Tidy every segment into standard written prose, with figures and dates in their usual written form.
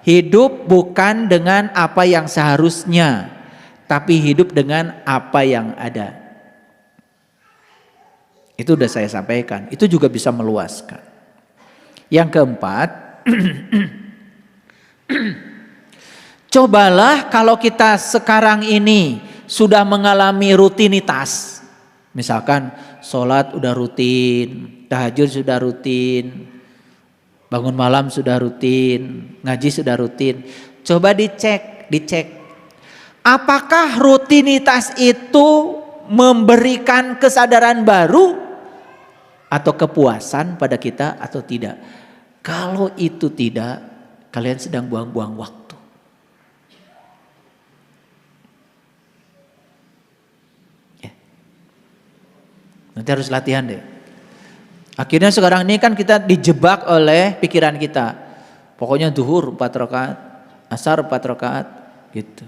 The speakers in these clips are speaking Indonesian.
Hidup bukan dengan apa yang seharusnya, tapi hidup dengan apa yang ada. Itu udah saya sampaikan. Itu juga bisa meluaskan. Yang keempat, cobalah kalau kita sekarang ini sudah mengalami rutinitas. Misalkan sholat udah rutin, tahajud sudah rutin, bangun malam sudah rutin, ngaji sudah rutin. Coba dicek. Apakah rutinitas itu memberikan kesadaran baru atau kepuasan pada kita atau tidak? Kalau itu tidak, kalian sedang buang-buang waktu. Nanti harus latihan deh. Akhirnya sekarang ini kan kita dijebak oleh pikiran kita. Pokoknya zuhur 4 rakaat, asar 4 rakaat gitu.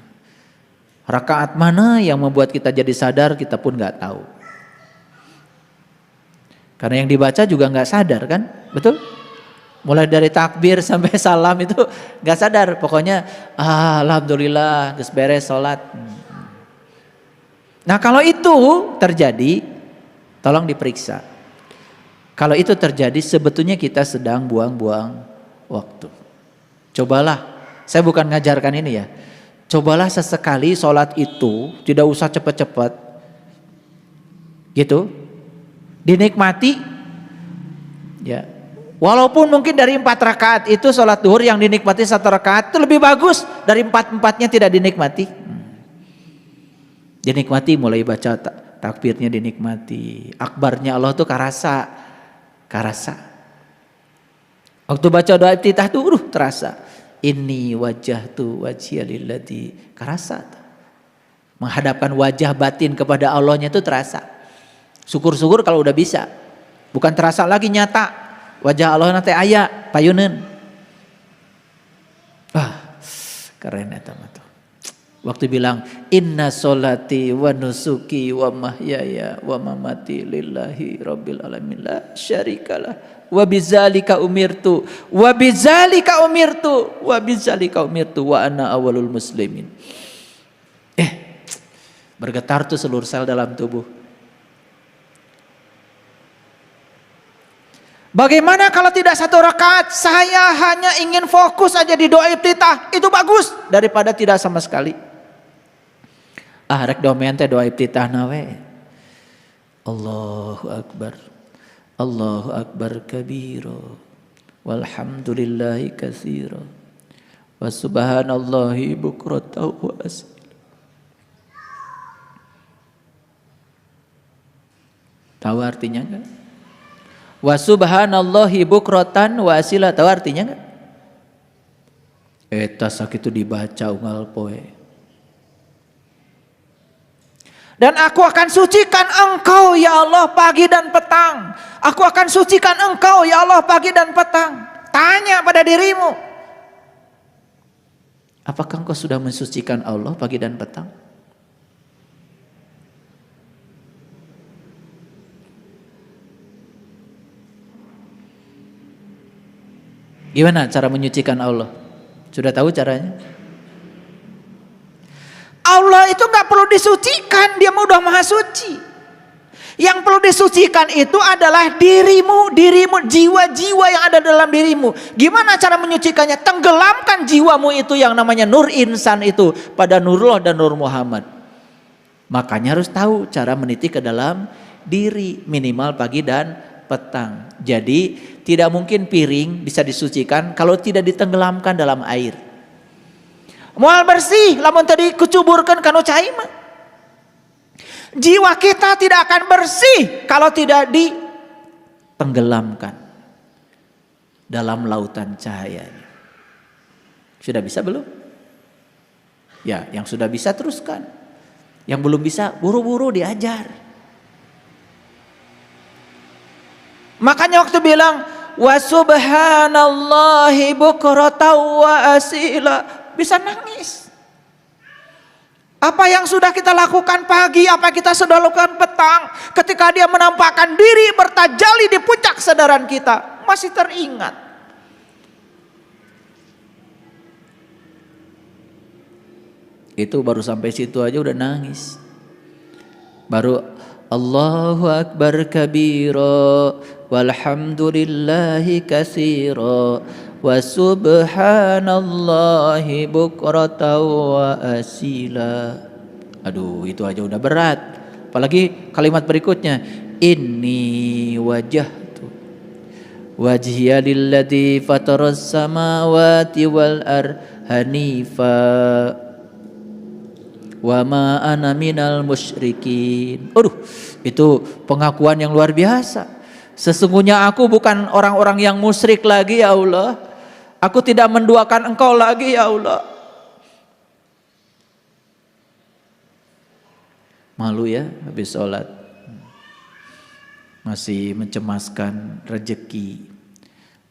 Rakaat mana yang membuat kita jadi sadar kita pun gak tahu. Karena yang dibaca juga gak sadar kan, betul? Mulai dari takbir sampai salam itu gak sadar. Pokoknya alhamdulillah geus beres sholat. Nah kalau itu terjadi, tolong diperiksa. Kalau itu terjadi sebetulnya kita sedang buang-buang waktu. Cobalah, saya bukan ngajarkan ini ya. Cobalah sesekali sholat itu tidak usah cepat-cepat. Gitu. Dinikmati. Ya. Walaupun mungkin dari 4 rakaat itu sholat duhur yang dinikmati 1 rakaat itu lebih bagus dari 4-4-nya tidak dinikmati. Dinikmati mulai baca takbirnya dinikmati. Akbarnya Allah tuh karasa. Waktu baca doa iftitah tuh terasa. Inni wajjahtu wajhiya lillati, karasa. Menghadapkan wajah batin kepada Allahnya itu terasa. Syukur-syukur kalau udah bisa. Bukan terasa lagi nyata. Wajah Allah nanti aya payuneun. Keren eta mah. Waktu bilang inna sholati wa nusuki wa mahyaya wa mamati lillahi rabbil alamin la syarikalah wa bidzalika umirtu wa ana awalul muslimin. Bergetar tuh seluruh sel dalam tubuh. Bagaimana kalau tidak 1 rakaat, saya hanya ingin fokus aja di doa iftitah, itu bagus daripada tidak sama sekali. Rek domen teh doa iftitah nawe. Allahu akbar kabira walhamdulillahi katsira wa subhanallahi bukratan wa asila. Tahu artinya enggak? Wa subhanallahi bukratan wa asila, tahu artinya enggak? Eta sakitu dibaca unggal poe. Dan aku akan sucikan engkau ya Allah pagi dan petang. Aku akan sucikan engkau ya Allah pagi dan petang. Tanya pada dirimu. Apakah engkau sudah mensucikan Allah pagi dan petang? Gimana cara menyucikan Allah? Sudah tahu caranya? Allah itu gak perlu disucikan, dia udah maha suci. Yang perlu disucikan itu adalah dirimu, jiwa-jiwa yang ada dalam dirimu. Gimana cara menyucikannya? Tenggelamkan jiwamu itu yang namanya nur insan itu pada Nurullah dan Nur Muhammad. Makanya harus tahu cara meniti ke dalam diri minimal pagi dan petang. Jadi tidak mungkin piring bisa disucikan kalau tidak ditenggelamkan dalam air. Moal bersih lamun tadi kucuburkan kanu cai mah. Jiwa kita tidak akan bersih kalau tidak ditenggelamkan dalam lautan cahaya. Sudah bisa belum? Ya, yang sudah bisa teruskan. Yang belum bisa buru-buru diajar. Makanya waktu bilang wa subhanallahi bukratan wa asila, bisa nangis. Apa yang sudah kita lakukan pagi, apa yang kita sudah lakukan petang, ketika dia menampakkan diri bertajalli di puncak kesadaran kita, masih teringat. Itu baru sampai situ aja udah nangis. Baru Allahu Akbar kabira walhamdulillahi katsira wa subhanallahi bukratan wa asila. Aduh, itu aja udah berat. Apalagi kalimat berikutnya, inni wajhtu wajhiya lilladzi fataras samawati wal hanifa wa ma ana minal musyrikin. Aduh, itu pengakuan yang luar biasa. Sesungguhnya aku bukan orang-orang yang musyrik lagi ya Allah. Aku tidak menduakan Engkau lagi ya Allah. Malu ya habis sholat. Masih mencemaskan rezeki.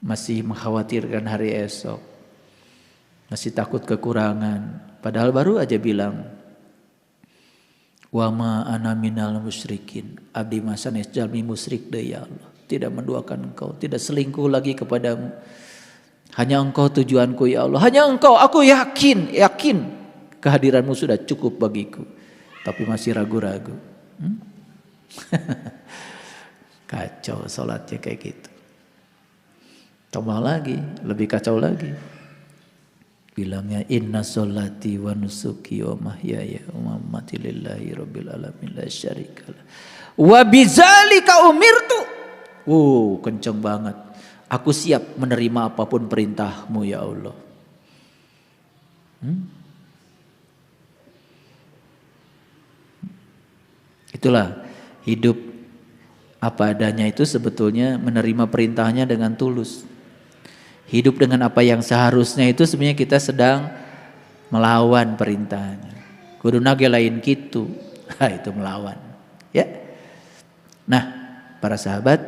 Masih mengkhawatirkan hari esok. Masih takut kekurangan. Padahal baru aja bilang, wa ma ana minal musyrikin. Abdi masanes jalmi musyrik deui ya Allah. Tidak menduakan Engkau, tidak selingkuh lagi kepadamu. Hanya Engkau tujuanku ya Allah. Hanya Engkau, aku yakin kehadiranmu sudah cukup bagiku. Tapi masih ragu-ragu. Kacau sholatnya kayak gitu. Tambah lagi, lebih kacau lagi. Bilangnya inna sholati wa nusuki wa mahyaya wa mamati lillahi rabbil alamin la syarikalah. Wa bizalika umirtu. Kenceng banget. Aku siap menerima apapun perintahmu ya Allah. Itulah hidup apa adanya itu sebetulnya menerima perintahnya dengan tulus. Hidup dengan apa yang seharusnya itu sebenarnya kita sedang melawan perintahnya. Kudu nage lain kitu. Itu melawan. Ya. Nah, para sahabat,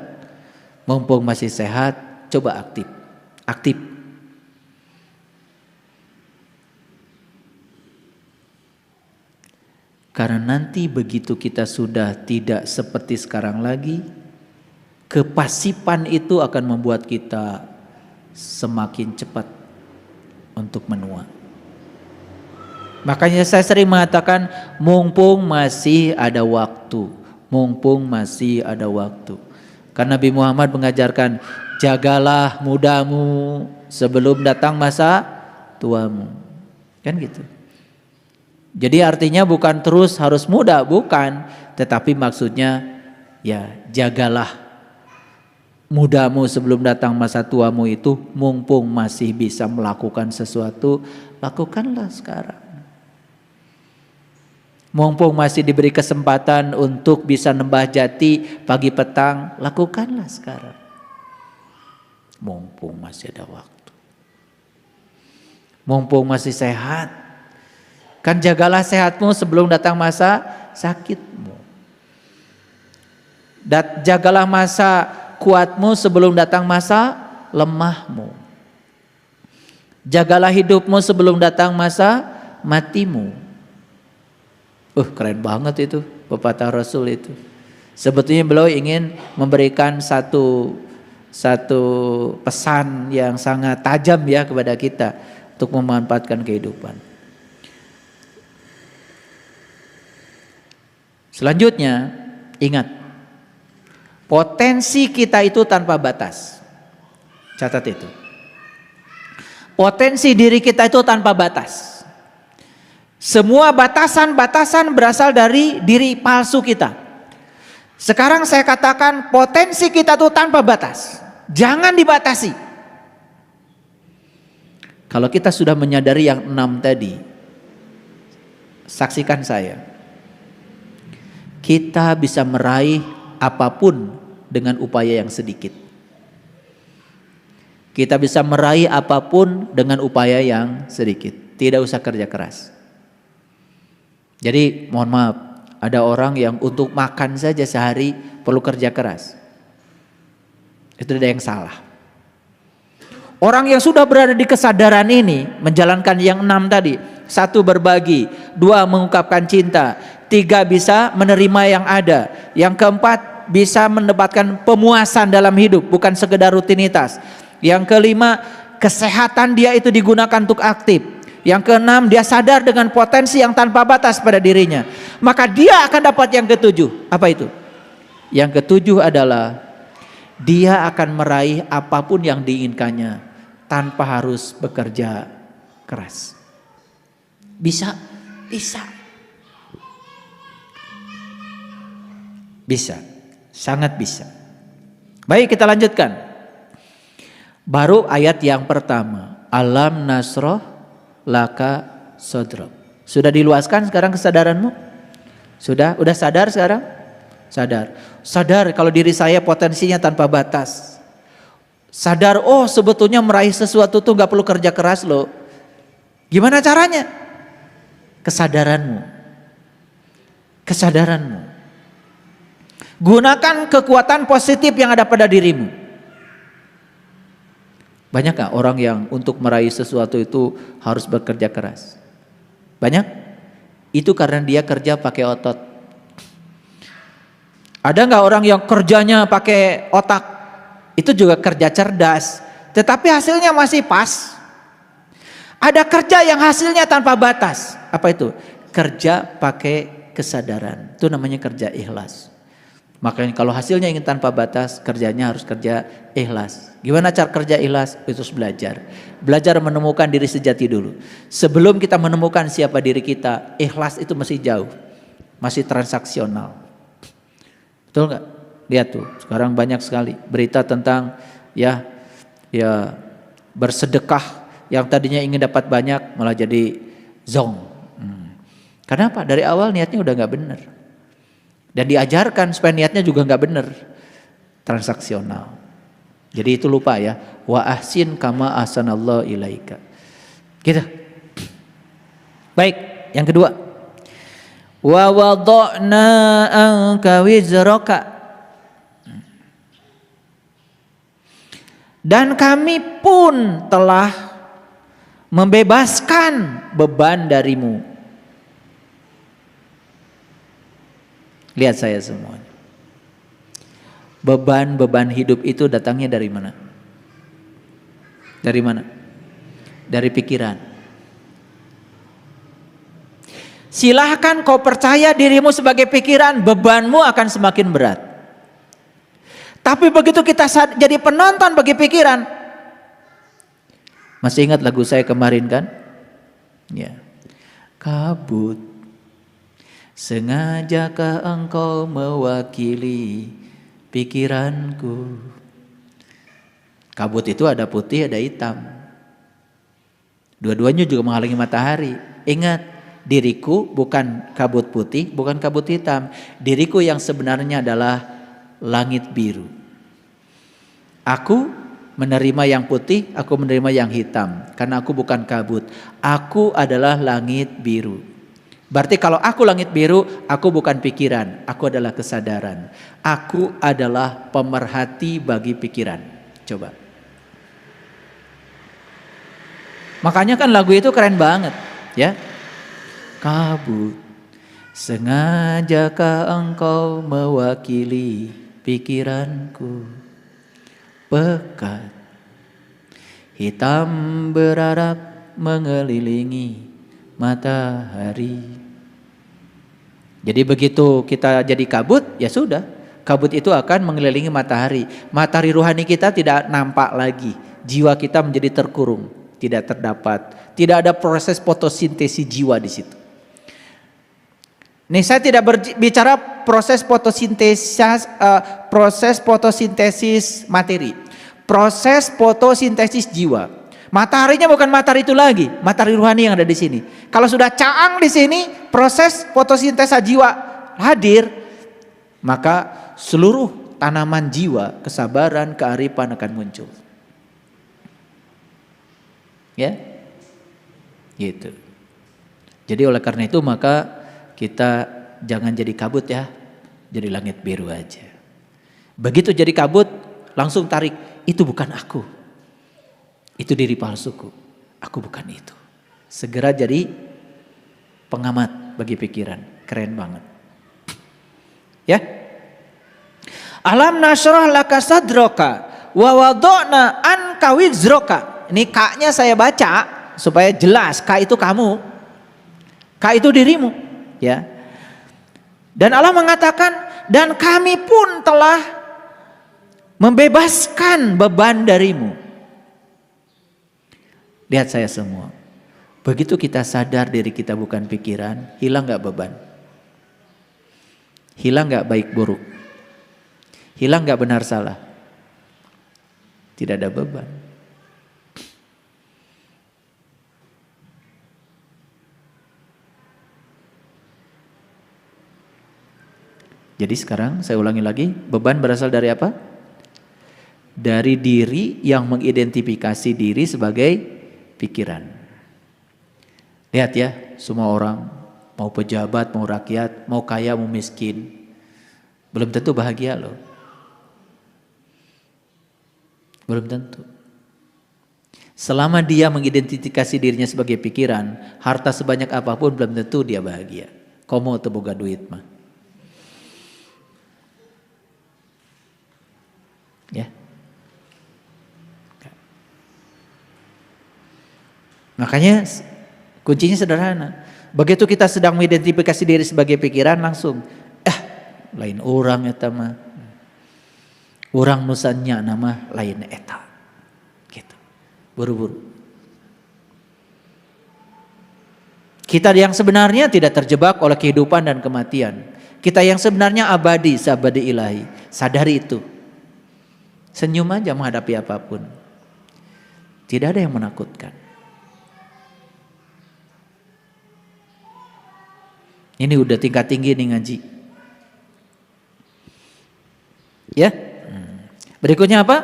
mumpung masih sehat, coba aktif. Aktif. Karena nanti begitu kita sudah tidak seperti sekarang lagi, kepasipan itu akan membuat kita semakin cepat untuk menua. Makanya saya sering mengatakan mumpung masih ada waktu. Mumpung masih ada waktu. Karena Nabi Muhammad mengajarkan jagalah mudamu sebelum datang masa tuamu. Kan gitu. Jadi artinya bukan terus harus muda, bukan. Tetapi maksudnya ya jagalah mudamu sebelum datang masa tuamu itu, mumpung masih bisa melakukan sesuatu, lakukanlah sekarang. Mumpung masih diberi kesempatan untuk bisa nembah jati pagi petang, lakukanlah sekarang. Mumpung masih ada waktu. Mumpung masih sehat. Kan jagalah sehatmu sebelum datang masa sakitmu. Jagalah masa kuatmu sebelum datang masa lemahmu. Jagalah hidupmu sebelum datang masa matimu. Keren banget itu pepatah Rasul itu. Sebetulnya beliau ingin memberikan satu pesan yang sangat tajam ya kepada kita untuk memanfaatkan kehidupan. Selanjutnya, ingat, potensi kita itu tanpa batas. Catat itu. Potensi diri kita itu tanpa batas. Semua batasan-batasan berasal dari diri palsu kita. Sekarang saya katakan potensi kita itu tanpa batas. Jangan dibatasi. Kalau kita sudah menyadari yang 6 tadi, saksikan saya. Kita bisa meraih apapun dengan upaya yang sedikit. Kita bisa meraih apapun dengan upaya yang sedikit. Tidak usah kerja keras. Jadi mohon maaf, ada orang yang untuk makan saja sehari perlu kerja keras. Itu ada yang salah. Orang yang sudah berada di kesadaran ini menjalankan yang 6 tadi. 1 berbagi, 2 mengungkapkan cinta, 3 bisa menerima yang ada, yang keempat bisa mendapatkan pemuasan dalam hidup, bukan sekedar rutinitas. Yang kelima, kesehatan dia itu digunakan untuk aktif. Yang keenam, dia sadar dengan potensi yang tanpa batas pada dirinya. Maka dia akan dapat yang ketujuh. Apa itu? Yang ketujuh adalah dia akan meraih apapun yang diinginkannya tanpa harus bekerja keras. Bisa. Bisa, sangat bisa. Baik, kita lanjutkan. Baru ayat yang pertama. Alam nasroh laka sodrok. Sudah diluaskan sekarang kesadaranmu? Sudah sadar sekarang? Sadar kalau diri saya potensinya tanpa batas. Sadar, oh sebetulnya meraih sesuatu tuh gak perlu kerja keras loh. Gimana caranya? Kesadaranmu. Gunakan kekuatan positif yang ada pada dirimu. Banyak gak orang yang untuk meraih sesuatu itu harus bekerja keras? Banyak? Itu karena dia kerja pakai otot. Ada gak orang yang kerjanya pakai otak? Itu juga kerja cerdas, tetapi hasilnya masih pas. Ada kerja yang hasilnya tanpa batas. Apa itu? Kerja pakai kesadaran. Itu namanya kerja ikhlas. Makanya kalau hasilnya ingin tanpa batas, kerjanya harus kerja ikhlas. Gimana cara kerja ikhlas? Itu belajar. Belajar menemukan diri sejati dulu. Sebelum kita menemukan siapa diri kita, ikhlas itu masih jauh. Masih transaksional. Betul gak? Lihat tuh, sekarang banyak sekali berita tentang ya bersedekah yang tadinya ingin dapat banyak malah jadi zong. Kenapa? Dari awal niatnya udah gak benar. Dan diajarkan supaya niatnya juga gak benar. Transaksional. Jadi itu lupa ya. Wa ahsin kama ahsanallahu ilaika. Gitu. Baik, yang kedua. Wa wada'na anka wizraka. Dan kami pun telah membebaskan beban darimu. Lihat saya semuanya. Beban-beban hidup itu datangnya dari mana? Dari mana? Dari pikiran. Silahkan kau percaya dirimu sebagai pikiran, bebanmu akan semakin berat. Tapi begitu kita jadi penonton bagi pikiran. Masih ingat lagu saya kemarin kan? Ya. Kabut, sengajakah engkau mewakili pikiranku? Kabut itu ada putih, ada hitam. Dua-duanya juga menghalangi matahari. Ingat, diriku bukan kabut putih, bukan kabut hitam. Diriku yang sebenarnya adalah langit biru. Aku menerima yang putih, aku menerima yang hitam. Karena aku bukan kabut. Aku adalah langit biru. Berarti kalau aku langit biru, aku bukan pikiran. Aku adalah kesadaran. Aku adalah pemerhati bagi pikiran. Coba. Makanya kan lagu itu keren banget. Ya. Kabut, sengajakah engkau mewakili pikiranku? Pekat, hitam berarak mengelilingi matahari. Jadi begitu kita jadi kabut, ya sudah. Kabut itu akan mengelilingi matahari. Matahari rohani kita tidak nampak lagi. Jiwa kita menjadi terkurung, tidak terdapat. Tidak ada proses fotosintesis jiwa di situ. Nih saya tidak berbicara proses fotosintesis materi. Proses fotosintesis jiwa. Mataharinya bukan matahari itu lagi, matahari rohani yang ada di sini. Kalau sudah caang di sini, proses fotosintesa jiwa hadir, maka seluruh tanaman jiwa, kesabaran, kearifan akan muncul. Ya. Gitu. Jadi oleh karena itu maka kita jangan jadi kabut ya, jadi langit biru aja. Begitu jadi kabut, langsung tarik, itu bukan aku. Itu diri palsuku, aku bukan itu. Segera jadi pengamat bagi pikiran, keren banget. Ya. Alam nashrah laka sadroka wa wada'na anka wizroka. Ini kaknya saya baca supaya jelas Ka itu kamu, Ka itu dirimu, ya. Dan Allah mengatakan, dan kami pun telah membebaskan beban darimu. Lihat saya semua. Begitu kita sadar diri kita bukan pikiran, hilang gak beban? Hilang gak baik buruk? Hilang gak benar salah? Tidak ada beban. Jadi sekarang saya ulangi lagi, beban berasal dari apa? Dari diri yang mengidentifikasi diri sebagai pikiran. Lihat ya, semua orang, mau pejabat, mau rakyat, mau kaya, mau miskin, belum tentu bahagia loh. Belum tentu. Selama dia mengidentifikasi dirinya sebagai pikiran, harta sebanyak apapun belum tentu dia bahagia. Komo teu boga duit mah. Ya. Makanya kuncinya sederhana. Begitu kita sedang mengidentifikasi diri sebagai pikiran, langsung lain orang eta mah. Urang nusannya nama lain eta. Gitu. Buru-buru. Kita yang sebenarnya tidak terjebak oleh kehidupan dan kematian. Kita yang sebenarnya abadi, seabadi ilahi. Sadari itu. Senyum aja menghadapi apapun. Tidak ada yang menakutkan. Ini udah tingkat tinggi nih ngaji. Ya. Berikutnya apa?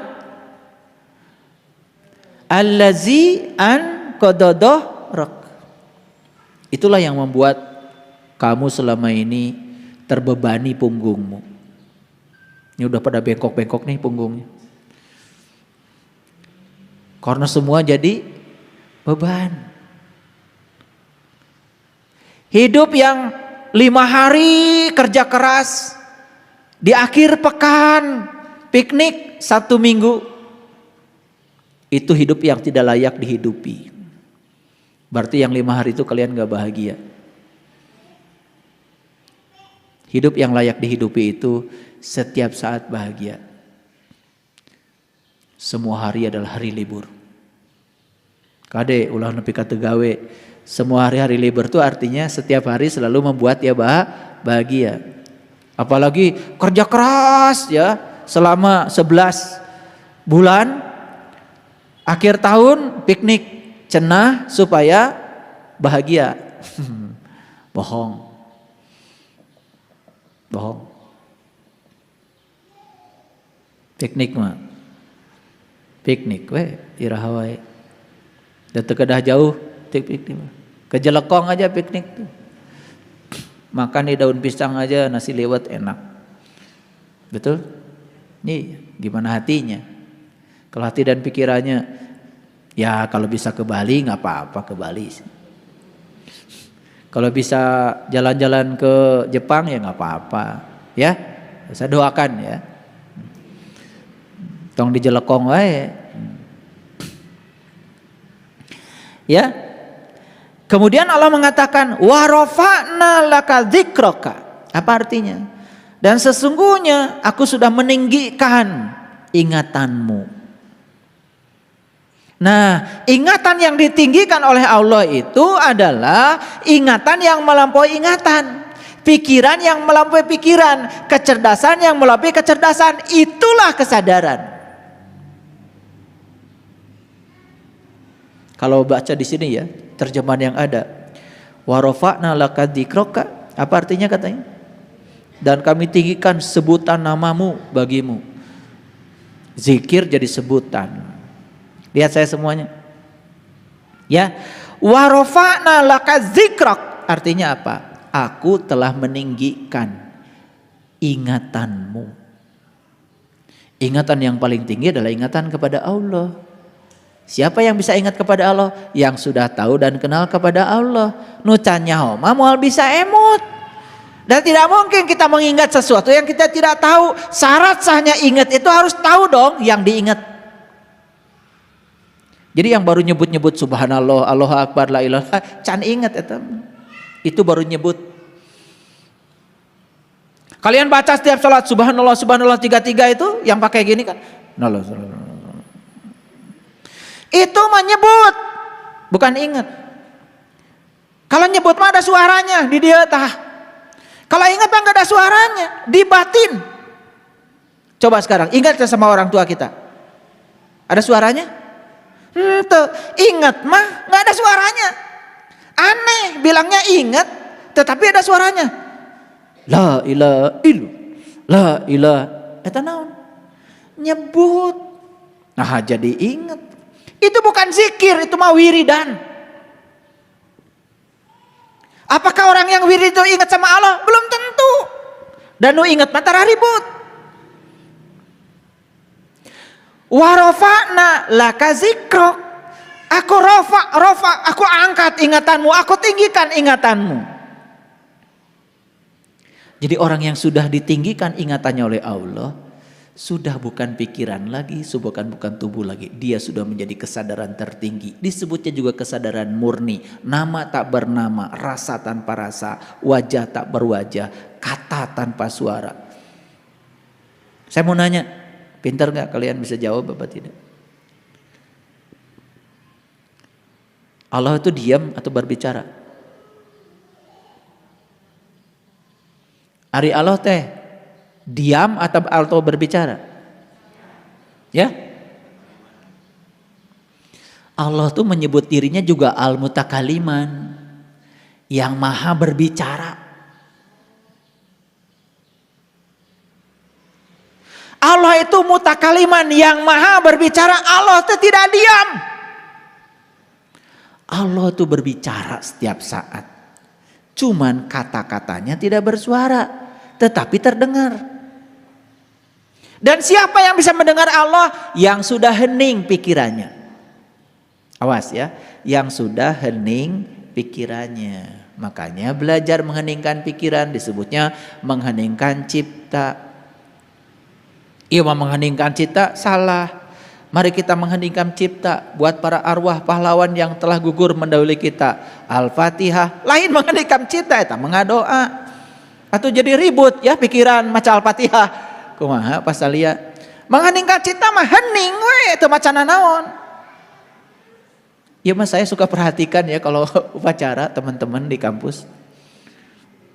Allazi an qadadah. Itulah yang membuat kamu selama ini terbebani punggungmu. Ini udah pada bengkok-bengkok nih punggungnya. Karena semua jadi beban. Hidup yang 5 hari kerja keras, di akhir pekan piknik 1 minggu, itu hidup yang tidak layak dihidupi. Berarti yang 5 hari itu kalian gak bahagia. Hidup yang layak dihidupi itu setiap saat bahagia. Semua hari adalah hari libur. Kade ulah nepi ka teu gawe. Semua hari-hari libur itu artinya setiap hari selalu membuat dia bahagia. Apalagi kerja keras ya selama 11 bulan, akhir tahun piknik cenah supaya bahagia. Bohong. Piknik mah piknik we iraha wae. Da teu kedah jauh piknik mah. Ke Jelekong aja piknik tuh. Makan di daun pisang aja nasi liwet enak. Betul? Nih, gimana hatinya? Kalau hati dan pikirannya, ya kalau bisa ke Bali nggak apa-apa ke Bali. Kalau bisa jalan-jalan ke Jepang ya nggak apa-apa, ya. Saya doakan ya. Tong di Jelekong wae. Ya. Kemudian Allah mengatakan wa rafa'na laka dzikraka. Apa artinya? Dan sesungguhnya aku sudah meninggikan ingatanmu. Nah, ingatan yang ditinggikan oleh Allah itu adalah ingatan yang melampaui ingatan, pikiran yang melampaui pikiran, kecerdasan yang melampaui kecerdasan. Itulah kesadaran. Kalau baca di sini ya, terjemahan yang ada, wa rafa'na laka dzikraka, apa artinya katanya? Dan kami tinggikan sebutan namamu bagimu. Zikir jadi sebutan. Lihat saya semuanya. Ya, wa rafa'na laka dzikrak, artinya apa? Aku telah meninggikan ingatanmu. Ingatan yang paling tinggi adalah ingatan kepada Allah. Siapa yang bisa ingat kepada Allah? Yang sudah tahu dan kenal kepada Allah. Nucan nyaho mah moal bisa emut. Dan tidak mungkin kita mengingat sesuatu yang kita tidak tahu. Syarat sahnya ingat itu harus tahu dong yang diingat. Jadi yang baru nyebut-nyebut subhanallah, Allahu akbar, la ilaha, can inget itu baru nyebut. Kalian baca setiap salat subhanallah subhanallah 33 itu yang pakai gini kan? Itu menyebut, bukan ingat. Kalau nyebut mah ada suaranya di dia tah. Kalau ingat mah enggak ada suaranya, di batin. Coba sekarang ingat sama orang tua kita. Ada suaranya? Tuh, ingat mah nggak ada suaranya. Aneh, bilangnya ingat, tetapi ada suaranya. La ilaha illallah, la ilaha. Eta naon? Nyebut. Nah, jadi ingat. Itu bukan zikir, itu mah wiridan. Apakah orang yang wirid itu ingat sama Allah? Belum tentu. Dan nu ingat mah tara ribut. Warofa'na laka zikrok. Aku rofa, aku angkat ingatanmu, aku tinggikan ingatanmu. Jadi orang yang sudah ditinggikan ingatannya oleh Allah, sudah bukan pikiran lagi, bukan tubuh lagi. Dia sudah menjadi kesadaran tertinggi. Disebutnya juga kesadaran murni. Nama tak bernama, rasa tanpa rasa, wajah tak berwajah, kata tanpa suara. Saya mau nanya, pintar nggak kalian bisa jawab apa tidak? Allah itu diam atau berbicara? Ari Allah teh diam atau berbicara? Ya? Allah tuh menyebut dirinya juga al-mutakaliman, yang maha berbicara. Allah itu mutakaliman, yang maha berbicara. Allah itu tidak diam. Allah itu berbicara setiap saat. Cuman kata-katanya tidak bersuara, tetapi terdengar. Dan siapa yang bisa mendengar Allah? Yang sudah hening pikirannya. Awas ya, yang sudah hening pikirannya. Makanya belajar mengheningkan pikiran disebutnya mengheningkan cipta. Iya, mengheningkan cipta salah. Mari kita mengheningkan cipta buat para arwah pahlawan yang telah gugur mendahului kita. Al-Fatihah. Lain mengheningkan cipta eta mengadoa. Atau jadi ribut ya pikiran maca Al-Fatihah. Kumaha pasalia. Mengheningkan cipta mah hening we teu macana naon. Ya mas, saya suka perhatikan ya kalau upacara teman-teman di kampus.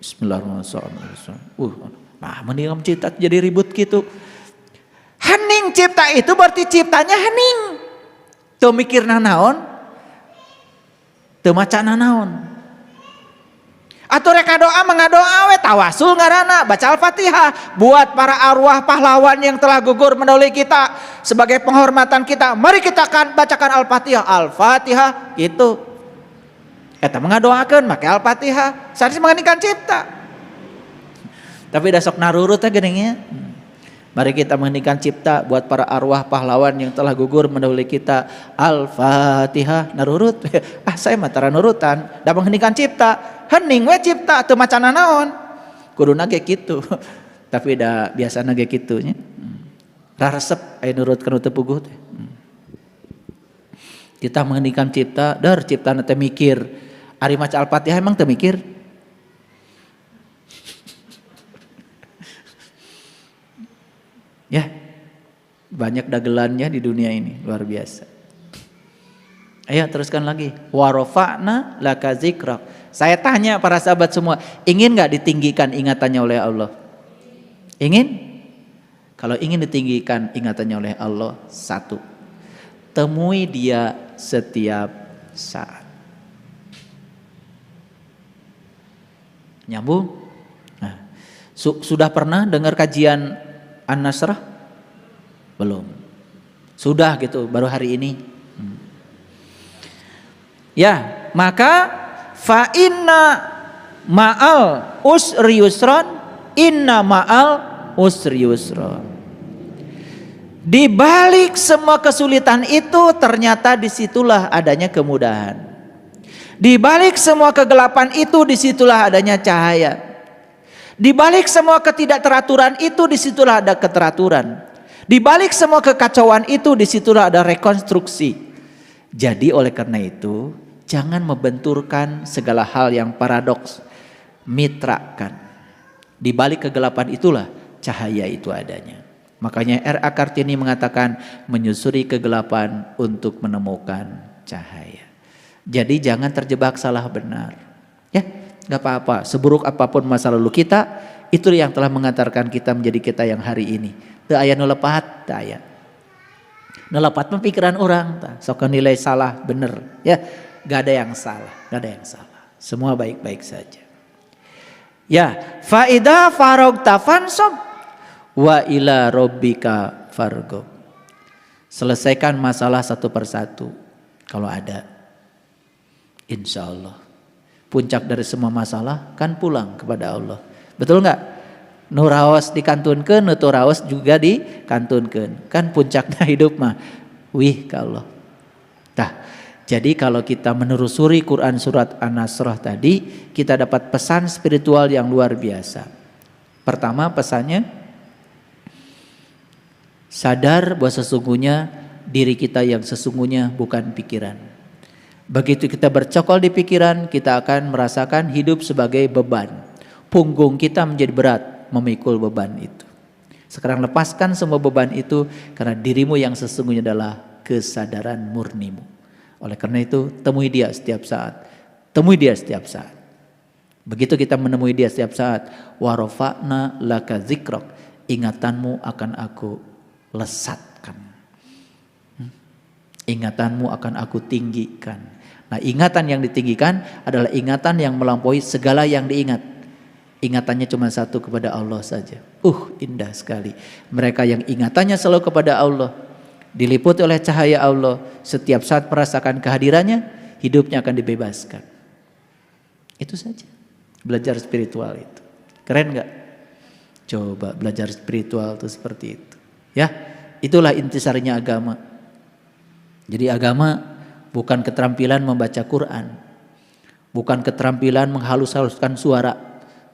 Bismillahirrahmanirrahim. Nah, mendingan cipta jadi ribut gitu. Hening cipta itu berarti ciptanya hening. Tuh mikirna naon, tuh macana naon. Atau reka doa mengadoa we tawasul ngaranna baca Al-Fatihah buat para arwah pahlawan yang telah gugur mendahului kita sebagai penghormatan kita. Mari kita akan bacakan Al-Fatihah. Al-Fatihah gitu. Eta mengadoakeun make Al-Fatihah. Sanes mengheningkan cipta. Tapi da sok narurut teh geuning. Mari kita mengheningkan cipta buat para arwah pahlawan yang telah gugur mendahului kita. Al-Fatihah narurut. Saya mah tara nurutan. Da mengheningkan cipta. Hening we cipta teu macana naon. Kuduna ge kitu. Tapi da biasana ge kitu nya. Raresep aya nurutkeun teu puguh teh. Kita mengheningkan cipta, dar ciptana teh mikir. Ari maca Al-Fatihah emang teu mikir? Ya, banyak dagelannya di dunia ini, luar biasa. Ayo teruskan lagi. Warofa'na laka zikrak. Saya tanya para sahabat semua, ingin gak ditinggikan ingatannya oleh Allah? Ingin? Kalau ingin ditinggikan ingatannya oleh Allah, satu, temui dia setiap saat. Nyambung? Nah, sudah pernah dengar kajian An-Nasrah? Belum. Sudah gitu, baru hari ini. Ya, maka fa inna ma'al usri yusran, inna ma'al usri yusran. Di balik semua kesulitan itu ternyata disitulah adanya kemudahan. Di balik semua kegelapan itu disitulah adanya cahaya. Di balik semua ketidakteraturan itu disitulah ada keteraturan. Di balik semua kekacauan itu disitulah ada rekonstruksi. Jadi oleh karena itu, jangan membenturkan segala hal yang paradoks. Mitrakan. Di balik kegelapan itulah cahaya itu adanya. Makanya R.A. Kartini mengatakan menyusuri kegelapan untuk menemukan cahaya. Jadi jangan terjebak salah benar. Ya, gak apa-apa. Seburuk apapun masa lalu kita, itu yang telah mengantarkan kita menjadi kita yang hari ini. Teu aya nu lepat, teu aya. Nu lepat pemikiran orang, sok nilai salah bener. Ya, gak ada yang salah, gak ada yang salah. Semua baik-baik saja. Ya, faida farogta fansab wa ila rabbika fargob. Selesaikan masalah satu persatu kalau ada. Insya Allah. Puncak dari semua masalah kan pulang kepada Allah. Betul nggak? Nuraos dikantunkeun, nuturaos juga dikantunkeun. Kan puncaknya hidup mah wih ka Allah. Tah. Jadi kalau kita menelusuri Quran surat An-Nasrah tadi, kita dapat pesan spiritual yang luar biasa. Pertama pesannya, sadar bahwa sesungguhnya diri kita yang sesungguhnya bukan pikiran. Begitu kita bercokol di pikiran, kita akan merasakan hidup sebagai beban. Punggung kita menjadi berat memikul beban itu. Sekarang lepaskan semua beban itu karena dirimu yang sesungguhnya adalah kesadaran murnimu. Oleh karena itu temui dia setiap saat. Temui dia setiap saat. Begitu kita menemui dia setiap saat, warofa'na laka zikrok, ingatanmu akan aku lesatkan. Ingatanmu akan aku tinggikan. Nah, ingatan yang ditinggikan adalah ingatan yang melampaui segala yang diingat. Ingatannya cuma satu kepada Allah saja. Indah sekali. Mereka yang ingatannya selalu kepada Allah, diliputi oleh cahaya Allah, setiap saat merasakan kehadirannya, hidupnya akan dibebaskan. Itu saja. Belajar spiritual itu. Keren gak? Coba belajar spiritual itu seperti itu. Ya, itulah intisarinya agama. Jadi agama bukan keterampilan membaca Quran. Bukan keterampilan menghalus-haluskan suara.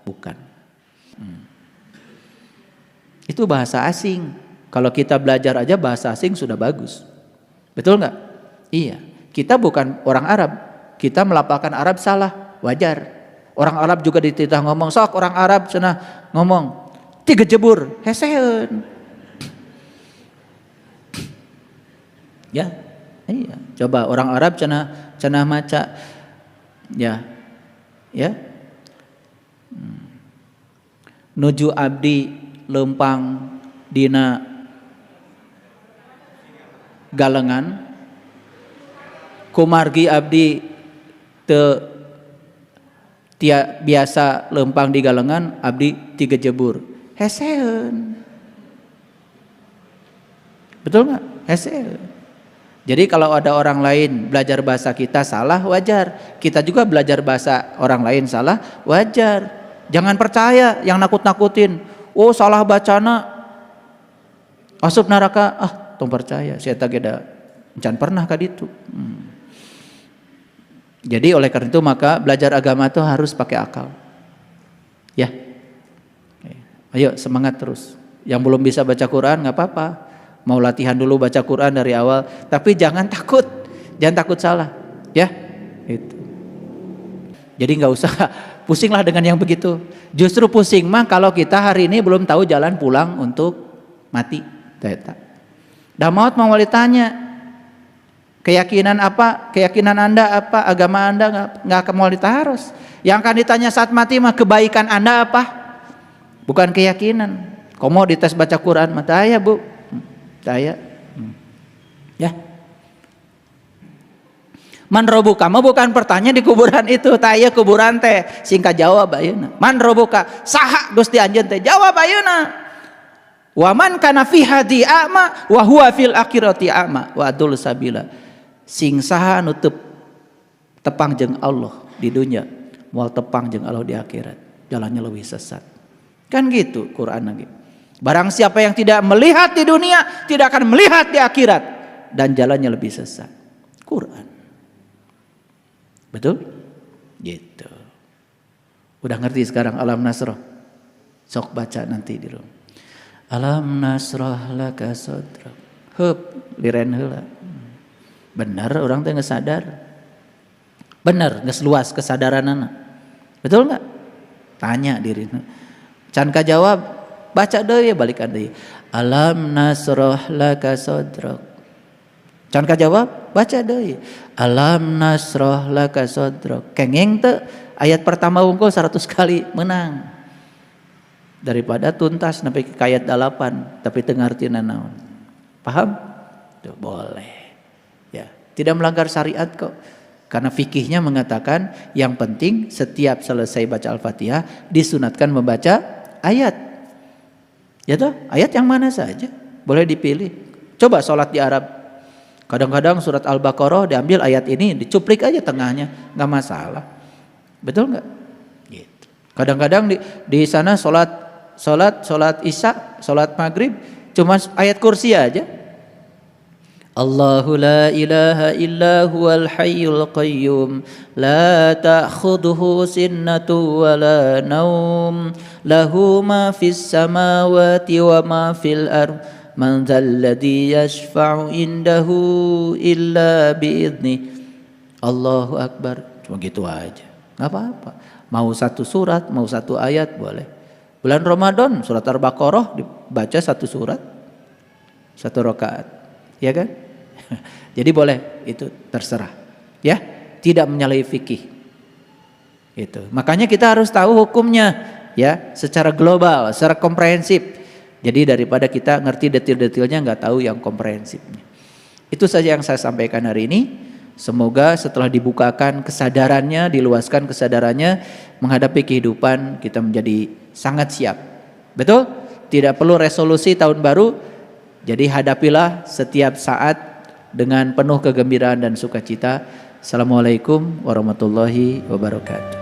Bukan. Itu bahasa asing. Kalau kita belajar aja bahasa asing sudah bagus. Betul nggak? Iya. Kita bukan orang Arab. Kita melafalkan Arab salah. Wajar. Orang Arab juga dititah ngomong. Sok orang Arab cenah ngomong. 3 jebur. Heseun. Ya. Iya. Coba orang Arab cenah maca. Ya. Ya. Nuju abdi lempang dina galengan, kumargi abdi biasa lempang di galengan, abdi 3 jebur. Heseun. Betul nggak? Heseun. Jadi kalau ada orang lain belajar bahasa kita salah, wajar. Kita juga belajar bahasa orang lain salah, wajar. Jangan percaya yang nakut-nakutin. Oh, salah bacana asup neraka. Tong percaya, saya tak ada encan pernah ka ditu. Jadi oleh karena itu maka belajar agama itu harus pakai akal. Ya. Ayo semangat terus. Yang belum bisa baca Quran nggak apa-apa. Mau latihan dulu baca Quran dari awal, tapi jangan takut. Jangan takut salah, ya. Itu. Jadi nggak usah pusinglah dengan yang begitu. Justru pusing mah kalau kita hari ini belum tahu jalan pulang untuk mati. Dah maut mau ditanya keyakinan apa, keyakinan Anda apa, agama Anda nggak akan mau ditaros. Yang akan ditanya saat mati mah kebaikan Anda apa, bukan keyakinan. Komo dites baca Quran mah taya bu, taya, ya. Man robuka mah bukan pertanyaan di kuburan itu, taya kuburan teh singkat jawab ayeuna. Man robuka saha Gusti anjeun teh jawab ayeuna. Wa man kana fi hadi a'ma wa huwa fil akhirati a'ma wa adul sabila. Sing saha nu tepang jeung Allah di dunia, moal tepang jeung Allah di akhirat. Jalannya lebih sesat. Kan gitu Quran lagi. Barang siapa yang tidak melihat di dunia, tidak akan melihat di akhirat dan jalannya lebih sesat. Quran. Betul? Gitu. Udah ngerti sekarang Alam Nasrah? Sok baca nanti di rumah. Alam nasrah laka sadrak. Hup, liren heula. Bener orang teh sadar. Bener geus luas kesadaranana. Betul enggak? Tanya dirina. Can kajawab, baca deui balikan deui. Alam nasrah laka sadrak. Can kajawab, baca deui. Alam nasrah laka sadrak. Kengeng teu ayat pertama wungkul 100 kali menang. Daripada tuntas sampai ke ayat 8 tapi teu ngartina naon. Paham? Tuh, boleh. Ya, tidak melanggar syariat kok. Karena fikihnya mengatakan yang penting setiap selesai baca Al-Fatihah disunatkan membaca ayat. Ya toh, ayat yang mana saja boleh dipilih. Coba sholat di Arab. Kadang-kadang surat Al-Baqarah diambil ayat ini, dicuplik aja tengahnya, nggak masalah. Betul nggak? Gitu. Kadang-kadang di sana sholat Isya, sholat Maghrib cuma ayat kursi aja. Allahu la ilaha illa huwal hayyul qayyum la ta'khudhuhu sinnatu wa la naum lahu ma fis samawati wa ma fil ard man dzal ladzi yashfa'u indahu illa bi'idznih. Allahu akbar. Cuma gitu aja. Enggak apa-apa. Mau satu surat, mau satu ayat boleh. Bulan Ramadan surat Al-Baqarah dibaca satu surat, satu rakaat. Ya kan? Jadi boleh, itu terserah. Ya, tidak menyalahi fikih. Itu. Makanya kita harus tahu hukumnya ya, secara global, secara komprehensif. Jadi daripada kita ngerti detil-detilnya nggak tahu yang komprehensifnya. Itu saja yang saya sampaikan hari ini. Semoga setelah dibukakan kesadarannya, diluaskan kesadarannya menghadapi kehidupan kita menjadi sangat siap. Betul? Tidak perlu resolusi tahun baru. Jadi hadapilah setiap saat dengan penuh kegembiraan dan sukacita. Assalamualaikum warahmatullahi wabarakatuh.